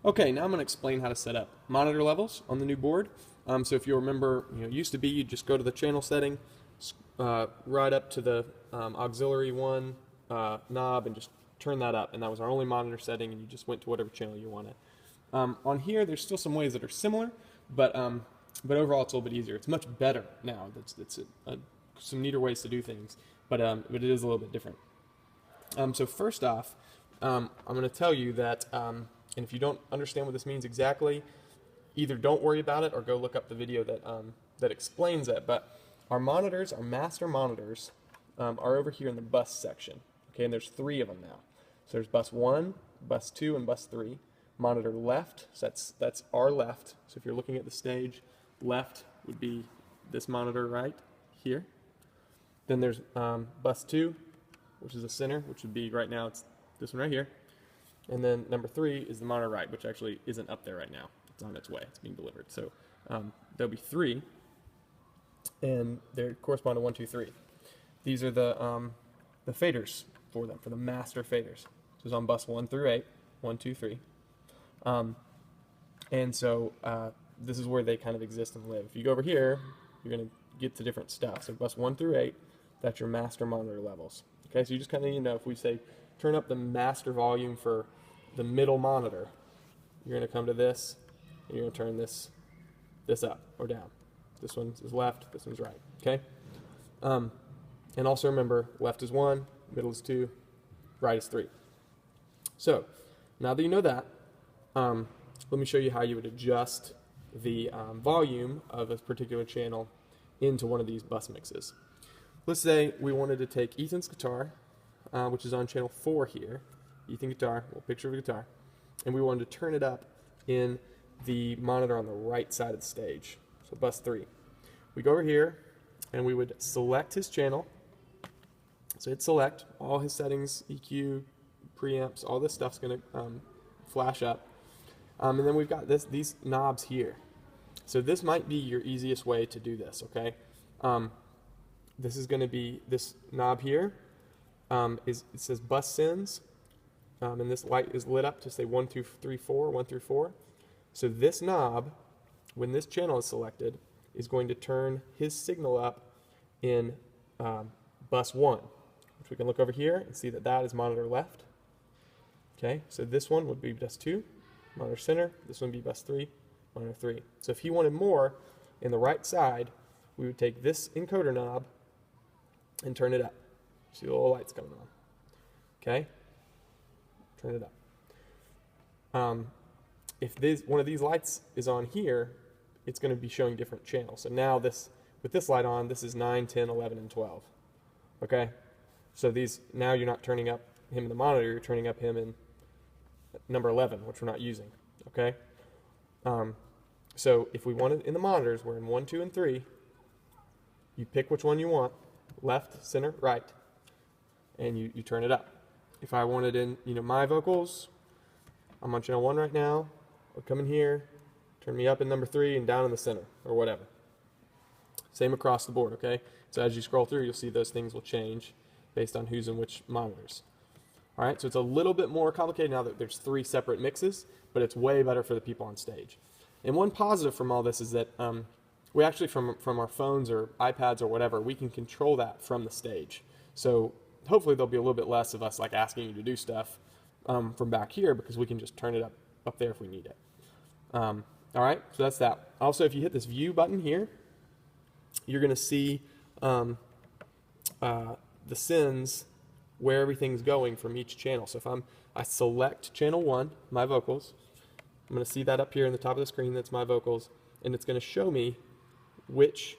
Okay, now I'm going to explain how to set up monitor levels on the new board. So if you remember, it used to be you just go to the channel setting, right up to the auxiliary 1 knob and just turn that up, and that was our only monitor setting, and you just went to whatever channel you wanted. On here, there's still some ways that are similar, but overall it's a little bit easier. It's much better now. It's some neater ways to do things, but it is a little bit different. So first off, I'm going to tell you that, and if you don't understand what this means exactly, either don't worry about it or go look up the video that explains it. But our monitors, our master monitors, are over here in the bus section. Okay, and there's 3 of them now. So there's bus 1, bus 2, and bus 3. Monitor left, so that's our left. So if you're looking at the stage, left would be this monitor right here. Then there's bus 2, which is the center, which would be right now, it's this one right here. And then number 3 is the monitor right, which actually isn't up there right now. It's on its way, it's being delivered. So there'll be 3, and they correspond to 1, 2, 3. These are the faders for them, for the master faders. So it's on bus 1 through 8, 1, 2, 3. And so this is where they kind of exist and live. If you go over here, you're going to get to different stuff. So bus 1 through 8, that's your master monitor levels. Okay, so you just kind of need to know, if we say turn up the master volume for the middle monitor, you're going to come to this, and you're going to turn this up or down. This one is left, this one's right. Okay? And also remember, left is 1, middle is 2, right is 3. So now that you know that, let me show you how you would adjust the volume of a particular channel into one of these bus mixes. Let's say we wanted to take Ethan's guitar, which is on channel 4 here, Ethan guitar, little picture of a guitar, and we wanted to turn it up in the monitor on the right side of the stage, so bus 3. We go over here, and we would select his channel. So hit select, all his settings, EQ, preamps, all this stuff's going to flash up. And then we've got these knobs here. So this might be your easiest way to do this, okay? This is going to be this knob here. It says bus sends, and this light is lit up to say 1 through 3, 4, 1 through 4. So this knob, when this channel is selected, is going to turn his signal up in bus 1, which we can look over here and see that that is monitor left. Okay, so this one would be bus 2, monitor center. This one would be bus 3, monitor 3. So if he wanted more in the right side, we would take this encoder knob and turn it up. See the little lights coming on. Okay? Turn it up. If one of these lights is on here, it's going to be showing different channels. So now with this light on, this is 9, 10, 11, and 12. Okay? So now you're not turning up him in the monitor, you're turning up him in number 11, which we're not using. Okay? So if we want it in the monitors, we're in 1, 2, and 3. You pick which one you want, left, center, right, and you turn it up. If I wanted in, my vocals, I'm on channel 1 right now. I'll come in here, turn me up in number 3 and down in the center, or whatever. Same across the board, okay? So as you scroll through, you'll see those things will change based on who's in which monitors. All right, so it's a little bit more complicated now that there's 3 separate mixes, but it's way better for the people on stage. And one positive from all this is that we actually, from our phones or iPads or whatever, we can control that from the stage. So hopefully there'll be a little bit less of us like asking you to do stuff from back here, because we can just turn it up there if we need it. All right, so that's that. Also, if you hit this view button here, you're going to see the sends, where everything's going from each channel. So if I select channel 1, my vocals, I'm going to see that up here in the top of the screen. That's my vocals, and it's going to show me which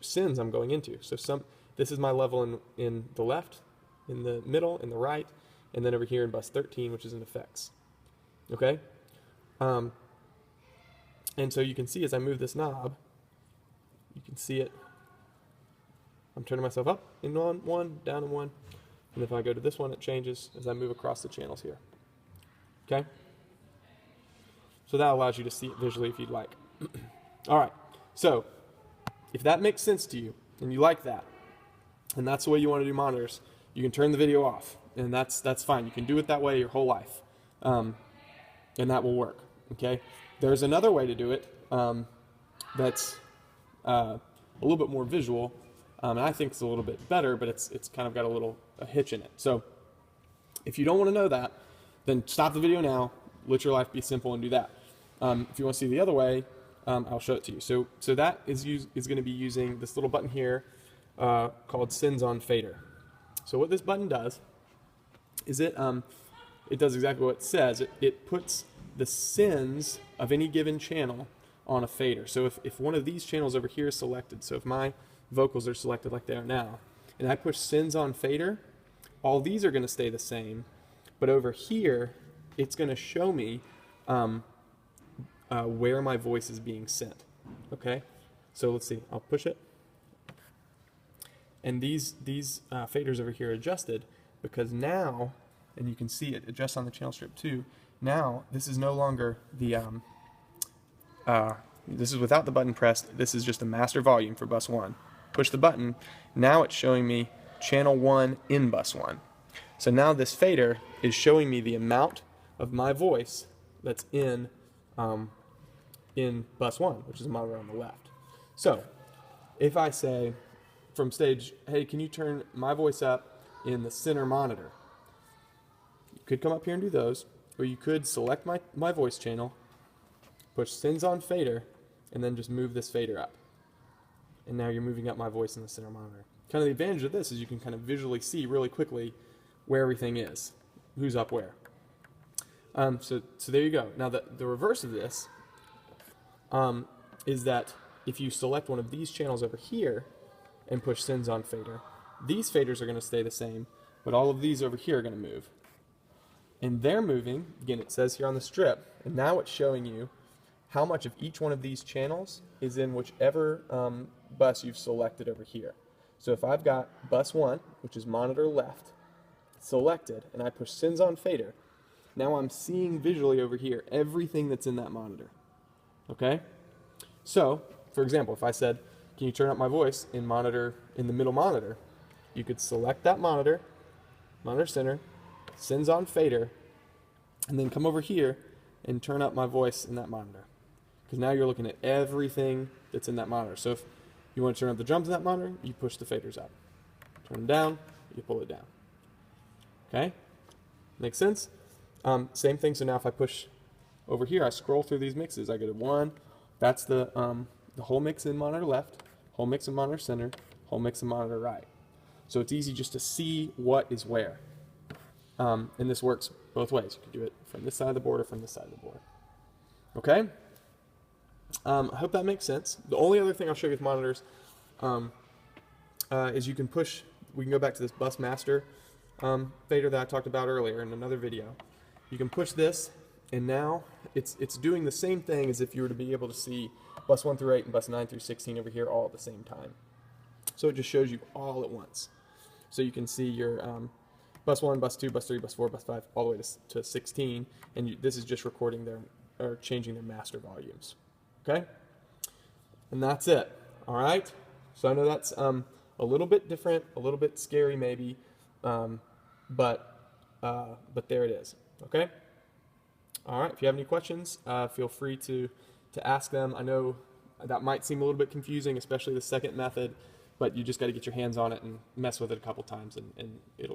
sends I'm going into. So this is my level in the left, in the middle, in the right, and then over here in bus 13, which is in effects. Okay? And so you can see as I move this knob, you can see it. I'm turning myself up in 1, down in 1, and if I go to this one, it changes as I move across the channels here. Okay? So that allows you to see it visually if you'd like. All right, so if that makes sense to you and you like that, and that's the way you want to do monitors, you can turn the video off, and that's fine. You can do it that way your whole life. and that will work. Okay. There's another way to do it that's a little bit more visual, and I think it's a little bit better, but it's kind of got a hitch in it. So if you don't want to know that, then stop the video now, let your life be simple, and do that. If you want to see the other way, I'll show it to you. So that is going to be using this little button here called Sends on Fader. So what this button does is it does exactly what it says. It puts the sends of any given channel on a fader. So if one of these channels over here is selected, so if my vocals are selected like they are now, and I push Sends on Fader, all these are going to stay the same, but over here it's going to show me where my voice is being sent. Okay, so let's see. I'll push it, and these faders over here are adjusted because now, and you can see it adjusts on the channel strip too. Now this is no longer the this is without the button pressed. This is just a master volume for bus 1. Push the button. Now it's showing me channel 1 in bus 1. So now this fader is showing me the amount of my voice that's in bus 1, which is the monitor on the left. So if I say from stage, hey, can you turn my voice up in the center monitor? You could come up here and do those, or you could select my voice channel, push Sends on Fader, and then just move this fader up. And now you're moving up my voice in the center monitor. Kind of the advantage of this is you can kind of visually see really quickly where everything is, who's up where. So there you go. Now the reverse of this is that if you select one of these channels over here and push Sends on Fader, these faders are going to stay the same, but all of these over here are going to move. And they're moving, again it says here on the strip, and now it's showing you how much of each one of these channels is in whichever bus you've selected over here. So if I've got bus 1, which is monitor left, selected, and I push Sends on Fader, now I'm seeing visually over here everything that's in that monitor. Okay? So, for example, if I said, can you turn up my voice in the middle monitor, you could select that monitor center, Sends on Fader, and then come over here and turn up my voice in that monitor. Because now you're looking at everything that's in that monitor. So if you want to turn up the drums in that monitor, you push the faders up. Turn them down, you pull it down. Okay? Makes sense? Same thing, so now if I push over here, I scroll through these mixes. I go to 1, that's the whole mix in monitor left, whole mix in monitor center, whole mix in monitor right. So it's easy just to see what is where. And this works both ways. You can do it from this side of the board or from this side of the board. Okay? I hope that makes sense. The only other thing I'll show you with monitors is you can push, we can go back to this bus master fader that I talked about earlier in another video. You can push this, and now it's doing the same thing as if you were to be able to see bus 1 through 8 and bus 9 through 16 over here all at the same time. So it just shows you all at once. So you can see your bus 1, bus 2, bus 3, bus 4, bus 5, all the way to 16, and this is just recording or changing their master volumes. Okay? And that's it. All right? So I know that's a little bit different, a little bit scary maybe, but there it is. Okay? All right. If you have any questions, feel free to ask them. I know that might seem a little bit confusing, especially the second method, but you just got to get your hands on it and mess with it a couple times, and